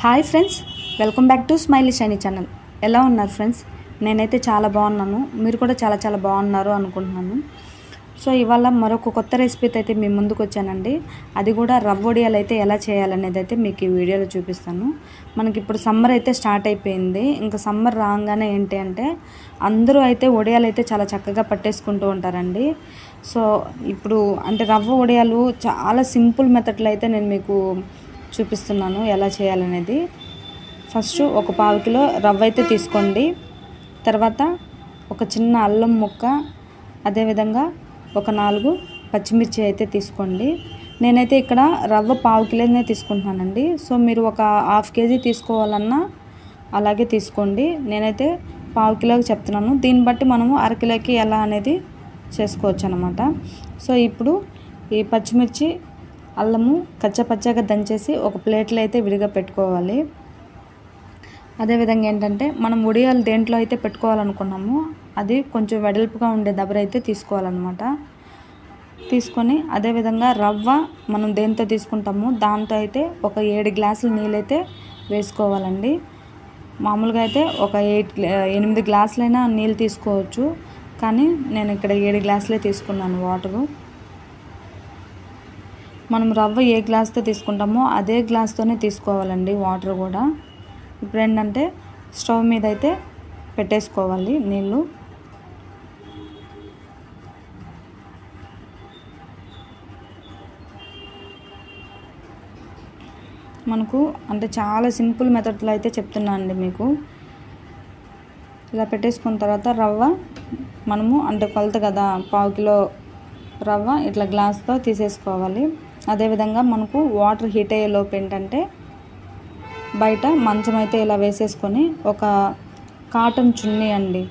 Hi friends, welcome back to smiley shiny channel. ఎలా ఉన్నారు friends? నేనైతే చాలా బాగున్నాను. మీరు కూడా చాలా బాగున్నారు అనుకుంటున్నాను. సో ఇవాళ మరొక కొత్త రెసిపీతో అయితే మీ ముందుకు వచ్చానండి. అది కూడా రవ్వ వడియాలు అయితే ఎలా చేయాలనేది అయితే మీకు ఈ వీడియోలో చూపిస్తాను. మనకి ఇప్పుడు సమ్మర్ అయితే స్టార్ట్ అయిపోయింది. ఇంకా సమ్మర్ రాగానే ఏంటి అంటే అందరూ అయితే వడియాలు అయితే చాలా చక్కగా పట్టేసుకుంటూ ఉంటారండి. సో ఇప్పుడు అంటే రవ్వ వడియాలు చాలా సింపుల్ మెథడ్లో అయితే నేను మీకు చూపిస్తున్నాను ఎలా చేయాలనేది. ఫస్ట్ ఒక 1/2 కిలో రవ్వ అయితే తీసుకోండి. తర్వాత ఒక చిన్న అల్లం ముక్క, అదేవిధంగా ఒక 4 పచ్చిమిర్చి అయితే తీసుకోండి. నేనైతే ఇక్కడ రవ్వ 1/2 కిలోనే తీసుకుంటున్నానండి. సో మీరు ఒక 1/2 కేజీ తీసుకోవాలన్నా అలాగే తీసుకోండి. నేనైతే 1/2 కిలోకి చెప్తున్నాను. దీన్ని బట్టి మనము 1/2 కిలోకి ఎలా అనేది చేసుకోవచ్చు అన్నమాట. సో ఇప్పుడు ఈ పచ్చిమిర్చి, అల్లము కచ్చపచ్చగా దంచేసి ఒక ప్లేట్లో అయితే విడిగా పెట్టుకోవాలి. అదేవిధంగా ఏంటంటే మనం వడియాలు దేంట్లో అయితే పెట్టుకోవాలనుకున్నామో అది కొంచెం వెడల్పుగా ఉండే దబర అయితే తీసుకోవాలన్నమాట. తీసుకొని అదేవిధంగా రవ్వ మనం దేంతో తీసుకుంటామో దాంతో అయితే ఒక 7 గ్లాసులు నీళ్ళైతే వేసుకోవాలండి. మామూలుగా అయితే ఒక 8 గ్లాసులైనా నీళ్ళు తీసుకోవచ్చు, కానీ నేను ఇక్కడ 7 గ్లాసులే తీసుకున్నాను వాటరు. మనం రవ్వ ఏ గ్లాస్తో తీసుకుంటామో అదే గ్లాస్తోనే తీసుకోవాలండి వాటర్ కూడా. ఇప్పుడు ఏంటంటే స్టవ్ మీద అయితే పెట్టేసుకోవాలి నీళ్ళు. మనకు అంటే చాలా సింపుల్ మెథడ్లో అయితే చెప్తున్నాను అండి మీకు. ఇలా పెట్టేసుకున్న తర్వాత రవ్వ మనము అంటే కొలత కదా 1/2 కిలో రవ్వ ఇట్లా గ్లాస్తో తీసేసుకోవాలి. అదేవిధంగా మనకు వాటర్ హీట్ అయ్యేలోపు ఏంటంటే బయట మంచం అయితే ఇలా వేసేసుకొని ఒక కాటన్ చున్నీ అండి,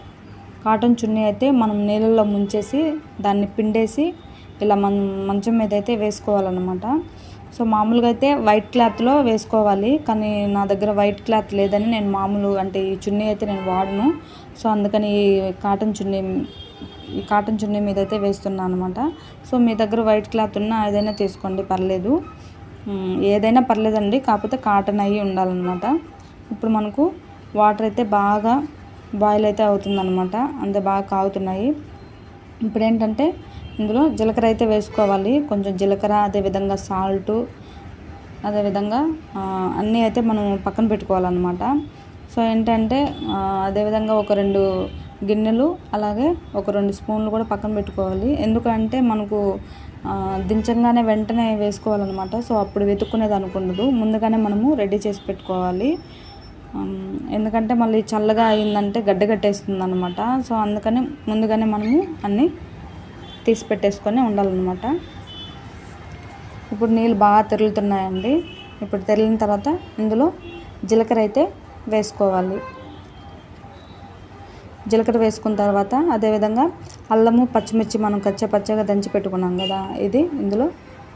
కాటన్ చున్నీ అయితే మనం నీళ్ళల్లో ముంచేసి దాన్ని పిండేసి ఇలా మంచం మీద అయితే వేసుకోవాలన్నమాట. సో మామూలుగా అయితే వైట్ క్లాత్లో వేసుకోవాలి, కానీ నా దగ్గర వైట్ క్లాత్ లేదని నేను మామూలు అంటే ఈ చున్నీ అయితే నేను వాడను. సో అందుకని ఈ కాటన్ చున్నీ మీద అయితే వేస్తున్నాను అనమాట. సో మీ దగ్గర వైట్ క్లాత్ ఉన్నా ఏదైనా తీసుకోండి, పర్లేదు, ఏదైనా పర్లేదండి, కాకపోతే కాటన్ అయ్యి ఉండాలన్నమాట. ఇప్పుడు మనకు వాటర్ అయితే బాగా బాయిల్ అయితే అవుతుందన్నమాట, అంతే బాగా కాగుతున్నాయి. ఇప్పుడు ఏంటంటే ఇందులో జీలకర్ర అయితే వేసుకోవాలి, కొంచెం జీలకర్ర, అదేవిధంగా సాల్టు, అదేవిధంగా అన్నీ అయితే మనం పక్కన పెట్టుకోవాలన్నమాట. సో ఏంటంటే అదేవిధంగా ఒక 2 గిన్నెలు, అలాగే ఒక 2 స్పూన్లు కూడా పక్కన పెట్టుకోవాలి. ఎందుకంటే మనకు దించంగానే వెంటనే వేసుకోవాలన్నమాట. సో అప్పుడు వెతుక్కునేది అనుకుండదు, ముందుగానే మనము రెడీ చేసి పెట్టుకోవాలి. ఎందుకంటే మళ్ళీ చల్లగా అయిందంటే గడ్డగట్టేస్తుంది అనమాట. సో అందుకని ముందుగానే మనము అన్నీ తీసి పెట్టేసుకొని ఉండాలన్నమాట. ఇప్పుడు నీళ్ళు బాగా తెరులుతున్నాయండి. ఇప్పుడు తెరిలిన తర్వాత ఇందులో జీలకర్ర అయితే వేసుకోవాలి. జీలకర్ర వేసుకున్న తర్వాత అదేవిధంగా అల్లము, పచ్చిమిర్చి మనం కచ్చపచ్చగా దంచి పెట్టుకున్నాం కదా, ఇది ఇందులో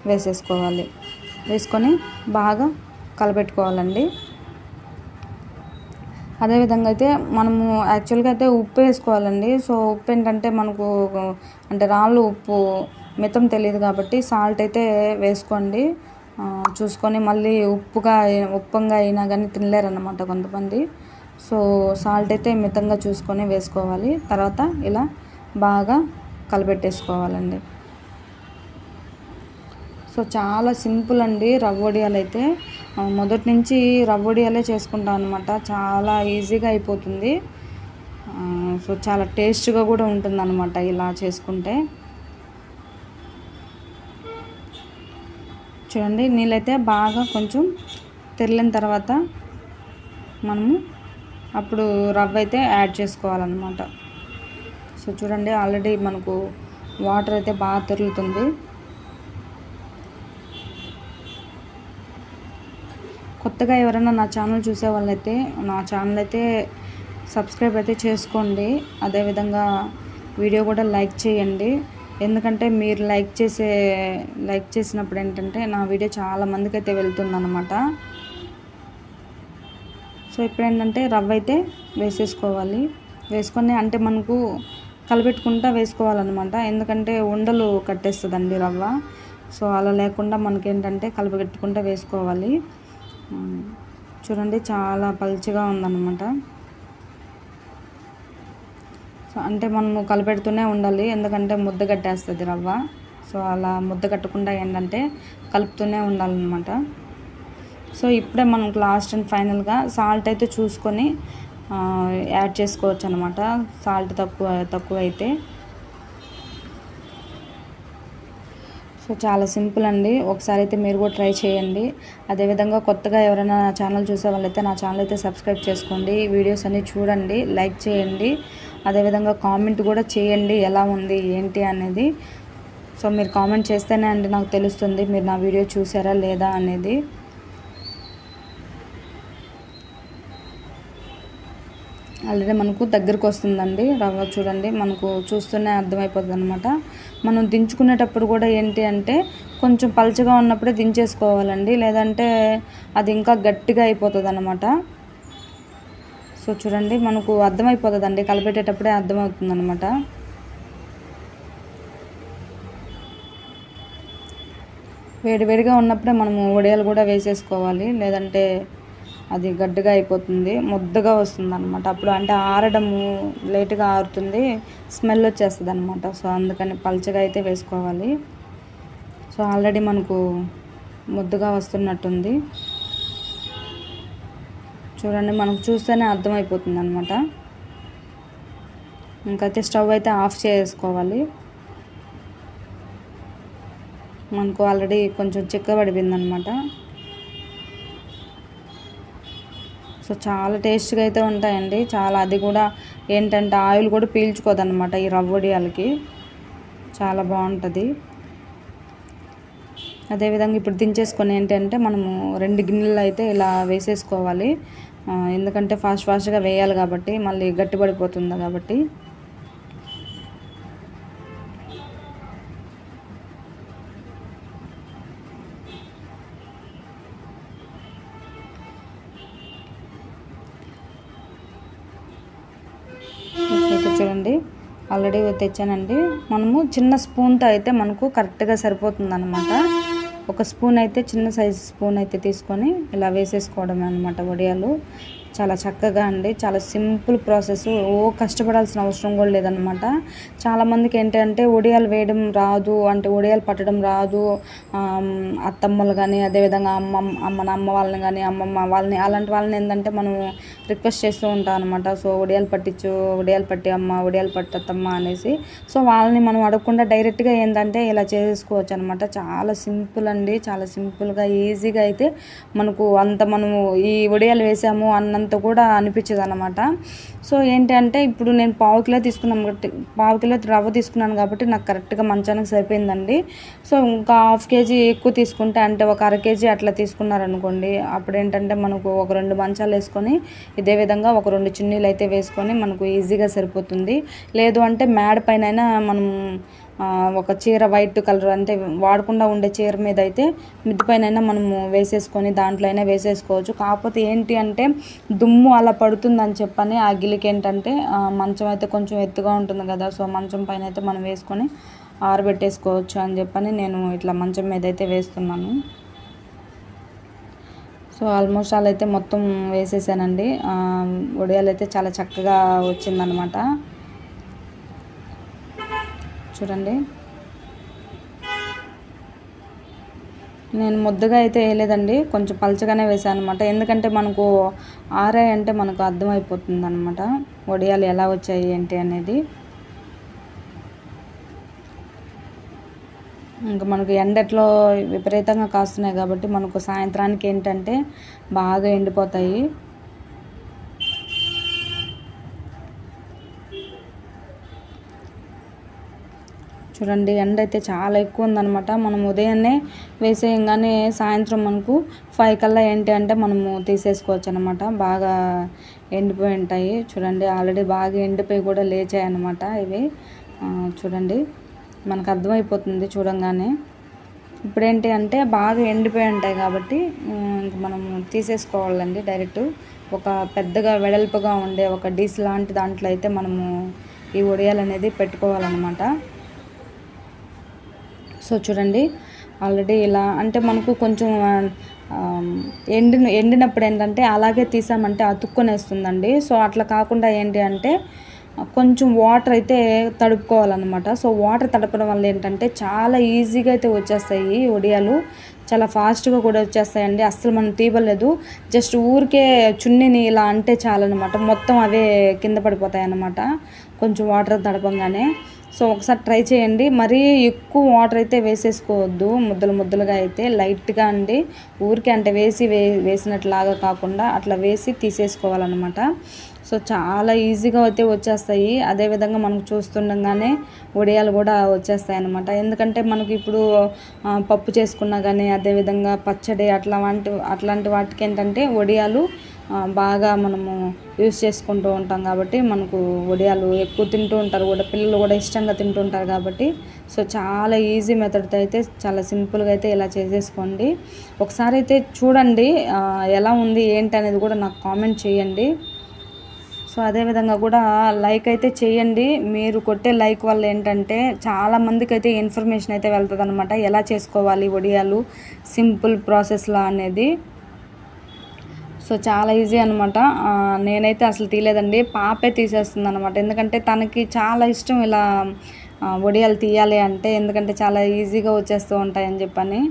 వేసేసుకోవాలి. వేసుకొని బాగా కలపెట్టుకోవాలండి. అదేవిధంగా అయితే మనము యాక్చువల్గా అయితే ఉప్పు వేసుకోవాలండి. సో ఉప్పు ఏంటంటే మనకు అంటే రాళ్ళు ఉప్పు మితం తెలియదు కాబట్టి సాల్ట్ అయితే వేసుకోండి చూసుకొని. మళ్ళీ ఉప్పంగా అయినా కానీ తినలేరన్నమాట కొంతమంది. సో సాల్ట్ అయితే మితంగా చూసుకొని వేసుకోవాలి. తర్వాత ఇలా బాగా కలపెట్టేసుకోవాలండి. సో చాలా సింపుల్ అండి రవ్వ వడియాలు అయితే. మొదటి నుంచి రవ్వ వడియాలే చేసుకుంటాం అనమాట, చాలా ఈజీగా అయిపోతుంది. సో చాలా టేస్ట్గా కూడా ఉంటుంది అనమాట ఇలా చేసుకుంటే. చూడండి నీళ్ళైతే బాగా కొంచెం తెరిలిన తర్వాత మనము అప్పుడు రవ్వ అయితే యాడ్ చేసుకోవాలన్నమాట. సో చూడండి ఆల్రెడీ మనకు వాటర్ అయితే బాగా తెరులుతుంది. కొత్తగా ఎవరైనా నా ఛానల్ చూసే వాళ్ళైతే నా ఛానల్ అయితే సబ్స్క్రైబ్ అయితే చేసుకోండి. అదేవిధంగా వీడియో కూడా లైక్ చేయండి, ఎందుకంటే మీరు లైక్ చేసినప్పుడు ఏంటంటే నా వీడియో చాలా మందికి అయితే వెళ్తుందన్నమాట. సో ఇప్పుడు ఏంటంటే రవ్వ అయితే వేసేసుకోవాలి. వేసుకొని అంటే మనకు కలపెట్టుకుంటా వేసుకోవాలన్నమాట, ఎందుకంటే ఉండలు కట్టేస్తుందండి రవ్వ. సో అలా లేకుండా మనకేంటంటే కలపెట్టుకుంటా వేసుకోవాలి. చూడండి చాలా పల్చగా ఉందన్నమాట. సో అంటే మనము కలిపెడుతూనే ఉండాలి, ఎందుకంటే ముద్ద కట్టేస్తుంది రవ్వ. సో అలా ముద్ద కట్టకుండా ఏంటంటే కలుపుతూనే ఉండాలన్నమాట. సో ఇప్పుడే మనం లాస్ట్ అండ్ ఫైనల్గా సాల్ట్ అయితే చూసుకొని యాడ్ చేసుకోవచ్చు అనమాట. సాల్ట్ తక్కువ అయితే. సో చాలా సింపుల్ అండి, ఒకసారి అయితే మీరు కూడా ట్రై చేయండి. అదేవిధంగా కొత్తగా ఎవరైనా నా ఛానల్ చూసే వాళ్ళైతే నా ఛానల్ అయితే సబ్స్క్రైబ్ చేసుకోండి, వీడియోస్ అన్నీ చూడండి, లైక్ చేయండి, అదేవిధంగా కామెంట్ కూడా చేయండి ఎలా ఉంది ఏంటి అనేది. సో మీరు కామెంట్ చేస్తేనే అండి నాకు తెలుస్తుంది మీరు నా వీడియో చూసారా లేదా అనేది. ఆల్రెడీ మనకు దగ్గరకు వస్తుందండి రవ్వ. చూడండి మనకు చూస్తూనే అర్థమైపోతుంది అనమాట. మనం దించుకునేటప్పుడు కూడా ఏంటి అంటే కొంచెం పల్చగా ఉన్నప్పుడే దించేసుకోవాలండి, లేదంటే అది ఇంకా గట్టిగా అయిపోతుంది అనమాట. సో చూడండి మనకు అర్థమైపోతుందండి, కలిపెట్టేటప్పుడే అర్థమవుతుంది అనమాట. వేడివేడిగా ఉన్నప్పుడే మనము వడియాలు కూడా వేసేసుకోవాలి, లేదంటే అది గడ్డగా అయిపోతుంది, ముద్దగా వస్తుంది అనమాట. అప్పుడు అంటే ఆరడము లేటుగా ఆరుతుంది, స్మెల్ వచ్చేస్తుంది అనమాట. సో అందుకని పల్చగా అయితే వేసుకోవాలి. సో ఆల్రెడీ మనకు ముద్దగా వస్తున్నట్టుంది. చూడండి మనకు చూస్తేనే అర్థమైపోతుంది అనమాట. ఇంకైతే స్టవ్ అయితే ఆఫ్ చేసుకోవాలి. మనకు ఆల్రెడీ కొంచెం చిక్కబడిపోయింది అనమాట. సో చాలా టేస్ట్గా అయితే ఉంటాయండి, చాలా. అది కూడా ఏంటంటే ఆయిల్ కూడా పీల్చుకోదన్నమాట ఈ రవ్వ వడియాలకి, చాలా బాగుంటుంది. అదేవిధంగా ఇప్పుడు దించేసుకొని ఏంటంటే మనము 2 గిన్నెలు అయితే ఇలా వేసేసుకోవాలి, ఎందుకంటే ఫాస్ట్గా వేయాలి కాబట్టి, మళ్ళీ గట్టిపడిపోతుంది కాబట్టి. అయితే చూడండి ఆల్రెడీ తెచ్చానండి. మనము చిన్న స్పూన్తో అయితే మనకు కరెక్ట్గా సరిపోతుంది అనమాట. ఒక స్పూన్ అయితే చిన్న సైజు స్పూన్ అయితే తీసుకొని ఇలా వేసేసుకోవడమే అనమాట వడియాలు. చాలా చక్కగా అండి, చాలా సింపుల్ ప్రాసెస్, కష్టపడాల్సిన అవసరం కూడా లేదనమాట. చాలామందికి ఏంటంటే వడియాలు వేయడం రాదు, అంటే వడియాలు పట్టడం రాదు, అత్తమ్మలు కానీ అదేవిధంగా అమ్మ వాళ్ళని కానీ అమ్మమ్మ వాళ్ళని, అలాంటి వాళ్ళని ఏంటంటే మనం రిక్వెస్ట్ చేస్తూ ఉంటాం అనమాట. సో వడియాలు పట్టించు, వడియాలు పట్టి అమ్మ, వడియాలు పట్టత్తమ్మ అనేసి. సో వాళ్ళని మనం అడగకుండా డైరెక్ట్గా ఏంటంటే ఇలా చేసుకోవచ్చు అనమాట. చాలా సింపుల్ అండి, చాలా సింపుల్గా ఈజీగా అయితే మనకు అంత మనము ఈ వడియాలు వేసాము అన్నంత కూడా అనిపించదు అనమాట. సో ఏంటంటే ఇప్పుడు నేను పావు కిలో రవ్వ తీసుకున్నాను కాబట్టి నాకు కరెక్ట్గా మంచానికి సరిపోయిందండి. సో ఇంకా ½ కేజీ ఎక్కువ తీసుకుంటే, అంటే ఒక అర కేజీ అట్లా తీసుకున్నారనుకోండి, అప్పుడు ఏంటంటే మనకు ఒక 2 మంచాలు వేసుకొని ఇదే విధంగా ఒక 2 చిన్నీలు అయితే వేసుకొని మనకు ఈజీగా సరిపోతుంది. లేదు అంటే మేడ పైన మనం ఒక చీర వైట్ కలర్ అంటే వాడకుండా ఉండే చీర మీద అయితే మిద్ది పైన మనము వేసేసుకొని దాంట్లో అయినా వేసేసుకోవచ్చు. కాకపోతే ఏంటి అంటే దుమ్ము అలా పడుతుందని చెప్పని ఆ గిలికి ఏంటంటే మంచం అయితే కొంచెం ఎత్తుగా ఉంటుంది కదా, సో మంచం పైన అయితే మనం వేసుకొని ఆరబెట్టేసుకోవచ్చు అని చెప్పని నేను ఇట్లా మంచం మీద అయితే వేస్తున్నాను. సో ఆల్మోస్ట్ అలా అయితే మొత్తం వేసేసానండి. వడియాలు అయితే చాలా చక్కగా వచ్చిందనమాట. చూడండి నేను ముద్దగా అయితే వేయలేదండి, కొంచెం పలచగానే వేసాను అనమాట. ఎందుకంటే మనకు ఆరాయి అంటే మనకు అర్థమైపోతుంది అనమాట వడియాలు ఎలా వచ్చాయి ఏంటి అనేది. ఇంకా మనకు ఎండట్లో విపరీతంగా కాస్తున్నాయి కాబట్టి మనకు సాయంత్రానికి ఏంటంటే బాగా ఎండిపోతాయి. చూడండి ఎండ అయితే చాలా ఎక్కువ ఉందన్నమాట. మనం ఉదయాన్నే వేసేయంగానే సాయంత్రం మనకు 5 కల్లా ఏంటి అంటే మనము తీసేసుకోవచ్చు అనమాట. బాగా ఎండిపోయి ఉంటాయి. చూడండి ఆల్రెడీ బాగా ఎండిపోయి కూడా లేచాయి అన్నమాట ఇవి. చూడండి మనకు అర్థమైపోతుంది చూడంగానే. ఇప్పుడు ఏంటి అంటే బాగా ఎండిపోయి ఉంటాయి కాబట్టి ఇంక మనము తీసేసుకోవాలండి డైరెక్ట్. ఒక పెద్దగా వెడల్పుగా ఉండే ఒక డిష్ లాంటి దాంట్లో అయితే మనము ఈ వడియాలు అనేది పెట్టుకోవాలన్నమాట. సో చూడండి ఆల్రెడీ ఇలా అంటే మనకు కొంచెం ఎండినప్పుడు ఏంటంటే అలాగే తీసామంటే అతుక్కొనేస్తుందండి. సో అట్లా కాకుండా ఏంటి అంటే కొంచెం వాటర్ అయితే తడుపుకోవాలన్నమాట. సో వాటర్ తడపడం వల్ల ఏంటంటే చాలా ఈజీగా అయితే వచ్చేస్తాయి వడియాలు. చాలా ఫాస్ట్గా కూడా వచ్చేస్తాయండి. అస్సలు మనం తీయలేదు, జస్ట్ ఊరికే చున్నీని ఇలా అంటే చాలన్నమాట, మొత్తం అవే కింద పడిపోతాయి అన్నమాట కొంచెం వాటర్ తడపంగానే. సో ఒకసారి ట్రై చేయండి. మరీ ఎక్కువ వాటర్ అయితే వేసేసుకోవద్దు, ముద్దలుగా అయితే లైట్గా అండి, ఊరికే అంటే వేసినట్లాగా కాకుండా అట్లా వేసి తీసేసుకోవాలన్నమాట. సో చాలా ఈజీగా అయితే వచ్చేస్తాయి. అదేవిధంగా మనకు చూస్తుండగానే వడియాలు కూడా వచ్చేస్తాయి అన్నమాట. ఎందుకంటే మనకి ఇప్పుడు పప్పు చేసుకున్నా కానీ, అదేవిధంగా పచ్చడి అట్లాంటి వాటికి ఏంటంటే వడియాలు బాగా మనము యూస్ చేసుకుంటూ ఉంటాం కాబట్టి మనకు వడియాలు ఎక్కువ తింటూ ఉంటారు కూడా, పిల్లలు కూడా ఇష్టంగా తింటూ ఉంటారు కాబట్టి. సో చాలా ఈజీ మెథడ్తో అయితే చాలా సింపుల్గా అయితే ఇలా చేసేసుకోండి. ఒకసారి అయితే చూడండి ఎలా ఉంది ఏంటి అనేది కూడా నాకు కామెంట్ చేయండి. సో అదేవిధంగా కూడా లైక్ అయితే చేయండి. మీరు కొట్టే లైక్ వల్ల ఏంటంటే చాలామందికి అయితే ఇన్ఫర్మేషన్ అయితే వెళ్తుంది అనమాట, ఎలా చేసుకోవాలి వడియాలు సింపుల్ ప్రాసెస్లా అనేది. సో చాలా ఈజీ అనమాట. నేనైతే అసలు తీయలేదండి, పాపే తీసేస్తుంది అనమాట. ఎందుకంటే తనకి చాలా ఇష్టం ఇలా వడియాలు తీయాలి అంటే, ఎందుకంటే చాలా ఈజీగా వచ్చేస్తూ ఉంటాయని చెప్పని.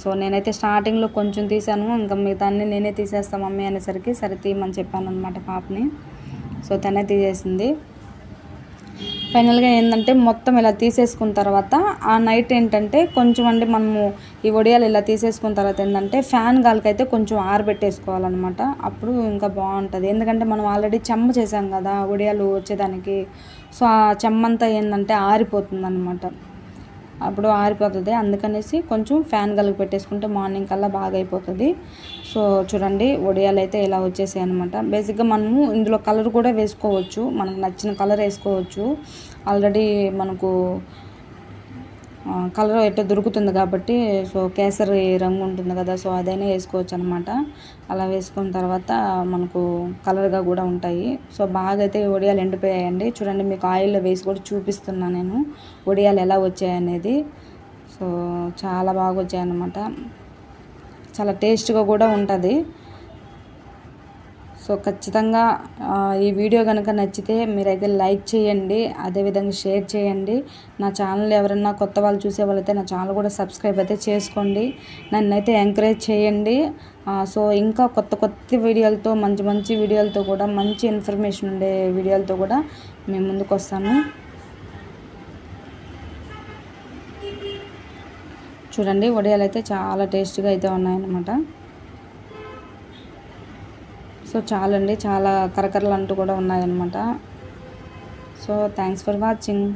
సో నేనైతే స్టార్టింగ్లో కొంచెం తీసాను, ఇంకా మిగతాన్ని నేనే తీసేస్తాను మమ్మీ అనేసరికి సరే తీయమని చెప్పాను అనమాట పాపని. సో తనే తీసేసింది. ఫైనల్గా ఏంటంటే మొత్తం ఇలా తీసేసుకున్న తర్వాత ఆ నైట్ ఏంటంటే కొంచెం అంటే మనము ఈ వడియాలు ఇలా తీసేసుకున్న తర్వాత ఏంటంటే ఫ్యాన్ గాలికైతే కొంచెం ఆరబెట్టేసుకోవాలన్నమాట. అప్పుడు ఇంకా బాగుంటుంది. ఎందుకంటే మనం ఆల్రెడీ చెమ్మ చేసాం కదా వడియాలు వచ్చేదానికి. సో ఆ చెమ్మంతా ఏంటంటే ఆరిపోతుంది అన్నమాట, అప్పుడు ఆరిపోతుంది. అందుకనేసి కొంచెం ఫ్యాన్ గాలికి పెట్టేసుకుంటే మార్నింగ్ కల్లా బాగా అయిపోతుంది. సో చూడండి వడియాలు అయితే ఇలా వచ్చేసాయి అనమాట. బేసిక్గా మనము ఇందులో కలర్ కూడా వేసుకోవచ్చు, మనకు నచ్చిన కలర్ వేసుకోవచ్చు. ఆల్రెడీ మనకు కలర్ అయితే దొరుకుతుంది కాబట్టి, సో కేసరి రంగు ఉంటుంది కదా, సో అదైనా వేసుకోవచ్చు అనమాట. అలా వేసుకున్న తర్వాత మనకు కలర్గా కూడా ఉంటాయి. సో బాగా అయితే వడియాలు ఎండిపోయాయండి. చూడండి మీకు ఆయిల్లో వేసి కూడా చూపిస్తున్నాను నేను వడియాలు ఎలా వచ్చాయనేది. సో చాలా బాగా వచ్చాయన్నమాట, చాలా టేస్ట్గా కూడా ఉంటుంది. సో ఖచ్చితంగా ఈ వీడియో కనుక నచ్చితే మీరైతే లైక్ చేయండి, అదేవిధంగా షేర్ చేయండి. నా ఛానల్ ఎవరైనా కొత్త వాళ్ళు చూసే వాళ్ళైతే నా ఛానల్ కూడా సబ్స్క్రైబ్ అయితే చేసుకోండి, నన్నైతే ఎంకరేజ్ చేయండి. సో ఇంకా కొత్త వీడియోలతో మంచి వీడియోలతో కూడా, మంచి ఇన్ఫర్మేషన్ ఉండే వీడియోలతో కూడా మేము ముందుకు వస్తాను. చూడండి వడియాలు అయితే చాలా టేస్ట్గా అయితే ఉన్నాయన్నమాట. సో చాలండి, చాలా కరకరలు అంటూ కూడా ఉన్నాయన్నమాట. So thanks for watching.